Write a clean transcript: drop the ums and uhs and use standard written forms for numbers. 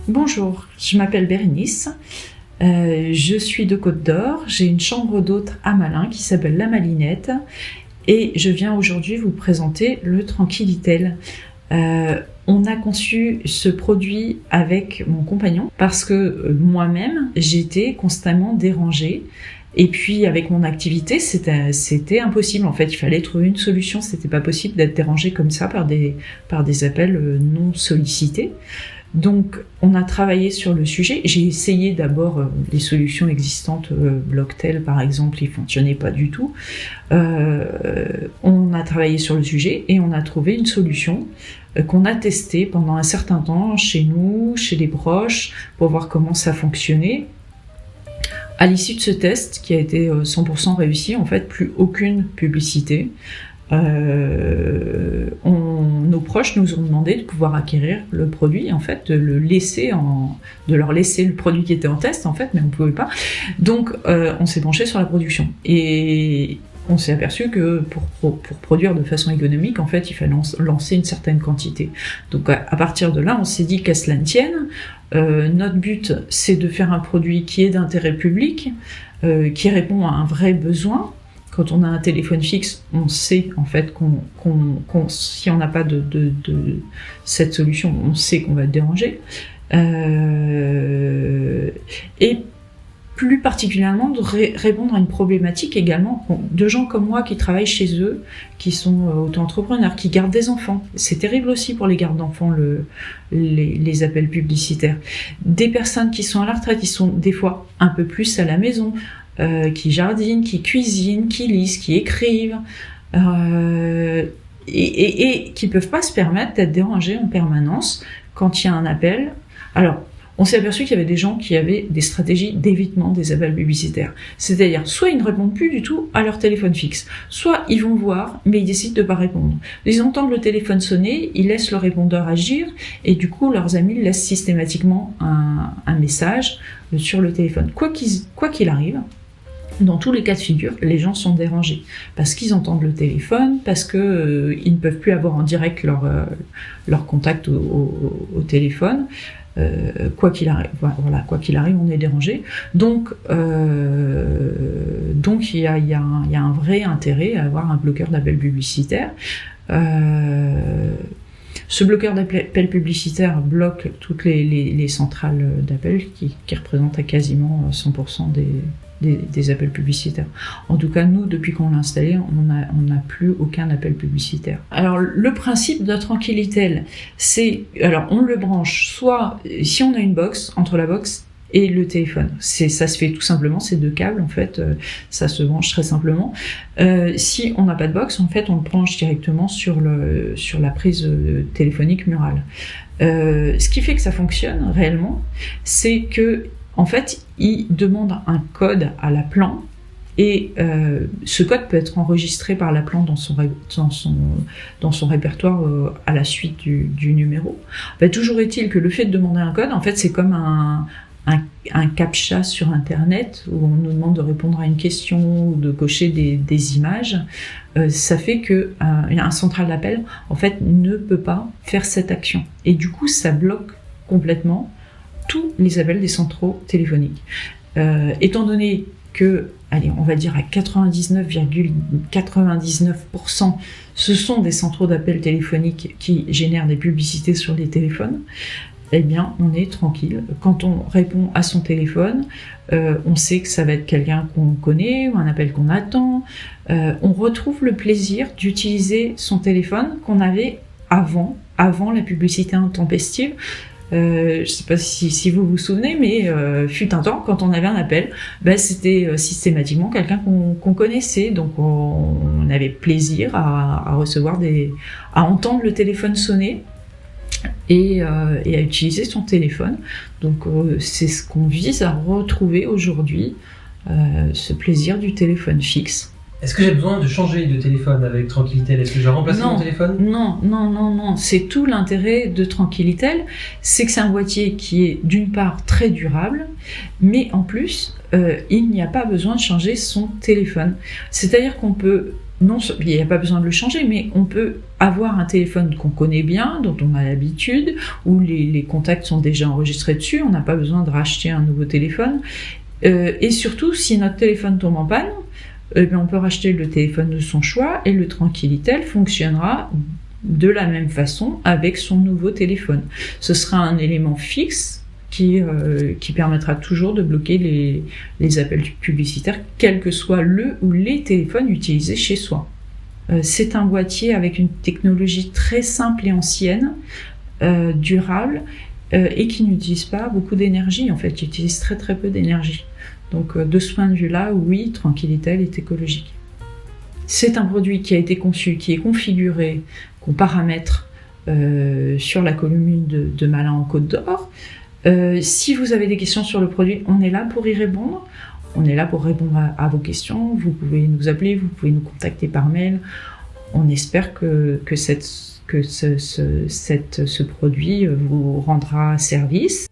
Bonjour, je m'appelle Bérénice, je suis de Côte d'Or, j'ai une chambre d'hôte à Malin qui s'appelle La Malinette et je viens aujourd'hui vous présenter le Tranquillitel. On a conçu ce produit avec mon compagnon parce que moi-même j'étais constamment dérangée. Et puis avec mon activité, c'était impossible en fait. Il fallait trouver une solution. C'était pas possible d'être dérangé comme ça par des appels non sollicités. Donc on a travaillé sur le sujet. J'ai essayé d'abord les solutions existantes, Blocktel par exemple, ils fonctionnaient pas du tout. On a travaillé sur le sujet et on a trouvé une solution qu'on a testée pendant un certain temps chez nous, chez les proches, pour voir comment ça fonctionnait. À l'issue de ce test, qui a été 100% réussi, en fait, plus aucune publicité. Nos proches nous ont demandé de pouvoir acquérir le produit, en fait, de leur laisser le produit qui était en test, en fait, mais on ne pouvait pas. Donc, on s'est penché sur la production. Et on s'est aperçu que pour produire de façon économique, en fait, il fallait lancer une certaine quantité. Donc, à partir de là, on s'est dit qu'à cela ne tienne, notre but, c'est de faire un produit qui est d'intérêt public, qui répond à un vrai besoin. Quand on a un téléphone fixe, on sait en fait si on n'a pas de cette solution, on sait qu'on va être dérangé. Et plus particulièrement de répondre à une problématique également de gens comme moi qui travaillent chez eux, qui sont auto-entrepreneurs, qui gardent des enfants. C'est terrible aussi pour les gardes d'enfants, les appels publicitaires. Des personnes qui sont à la retraite, qui sont des fois un peu plus à la maison, qui jardinent, qui cuisinent, qui lisent, qui écrivent, et qui ne peuvent pas se permettre d'être dérangés en permanence quand il y a un appel. Alors, on s'est aperçu qu'il y avait des gens qui avaient des stratégies d'évitement des appels publicitaires. C'est-à-dire, soit ils ne répondent plus du tout à leur téléphone fixe, soit ils vont voir, mais ils décident de ne pas répondre. Ils entendent le téléphone sonner, ils laissent le répondeur agir, et du coup, leurs amis laissent systématiquement un message sur le téléphone. Quoi qu'il arrive, dans tous les cas de figure, les gens sont dérangés parce qu'ils entendent le téléphone, parce que ils ne peuvent plus avoir en direct leur contact au téléphone. Quoi qu'il arrive, on est dérangé. Donc il y a un vrai intérêt à avoir un bloqueur d'appel publicitaire. Ce bloqueur d'appel publicitaire bloque toutes les centrales d'appel qui représentent à quasiment 100% des appels publicitaires. En tout cas, nous, depuis qu'on l'a installé, on n'a plus aucun appel publicitaire. Alors, le principe de Tranquillitel, on le branche soit, si on a une box, entre la box et le téléphone. Ça se fait tout simplement, c'est deux câbles, en fait, ça se branche très simplement. Si on n'a pas de box, en fait, on le branche directement sur la prise téléphonique murale. Ce qui fait que ça fonctionne réellement, c'est que en fait, il demande un code à l'appelant et ce code peut être enregistré par l'appelant dans son répertoire à la suite du numéro. Toujours est-il que le fait de demander un code, en fait, c'est comme un captcha sur Internet où on nous demande de répondre à une question ou de cocher des images. Ça fait qu'un central d'appel, en fait, ne peut pas faire cette action. Et du coup, ça bloque complètement tous les appels des centraux téléphoniques. Étant donné que, on va dire à 99,99%, ce sont des centraux d'appels téléphoniques qui génèrent des publicités sur les téléphones, eh bien, on est tranquille. Quand on répond à son téléphone, on sait que ça va être quelqu'un qu'on connaît ou un appel qu'on attend. On retrouve le plaisir d'utiliser son téléphone qu'on avait avant la publicité intempestive. Je ne sais pas si vous vous souvenez, mais fut un temps, quand on avait un appel, c'était systématiquement quelqu'un qu'on connaissait, donc on avait plaisir à recevoir à entendre le téléphone sonner et à utiliser son téléphone. Donc c'est ce qu'on vise à retrouver aujourd'hui, ce plaisir du téléphone fixe. Est-ce que j'ai besoin de changer de téléphone avec Tranquillitel ? Est-ce que je dois remplacer mon téléphone ? Non. C'est tout l'intérêt de Tranquillitel. C'est que c'est un boîtier qui est d'une part très durable, mais en plus, il n'y a pas besoin de changer son téléphone. C'est-à-dire qu'on peut Non, il n'y a pas besoin de le changer, mais on peut avoir un téléphone qu'on connaît bien, dont on a l'habitude, où les contacts sont déjà enregistrés dessus, on n'a pas besoin de racheter un nouveau téléphone. Et surtout, si notre téléphone tombe en panne, on peut racheter le téléphone de son choix et le Tranquilitel fonctionnera de la même façon avec son nouveau téléphone. Ce sera un élément fixe qui permettra toujours de bloquer les appels publicitaires, quel que soit le ou les téléphones utilisés chez soi. C'est un boîtier avec une technologie très simple et ancienne, durable, et qui n'utilise pas beaucoup d'énergie, en fait, qui utilise très très peu d'énergie. Donc de ce point de vue-là, oui, Tranquilitel est écologique. C'est un produit qui a été conçu, qui est configuré, qu'on paramètre sur la commune de Malin en Côte d'Or. Si vous avez des questions sur le produit, on est là pour y répondre. On est là pour répondre à vos questions. Vous pouvez nous appeler, vous pouvez nous contacter par mail. On espère que ce produit vous rendra service.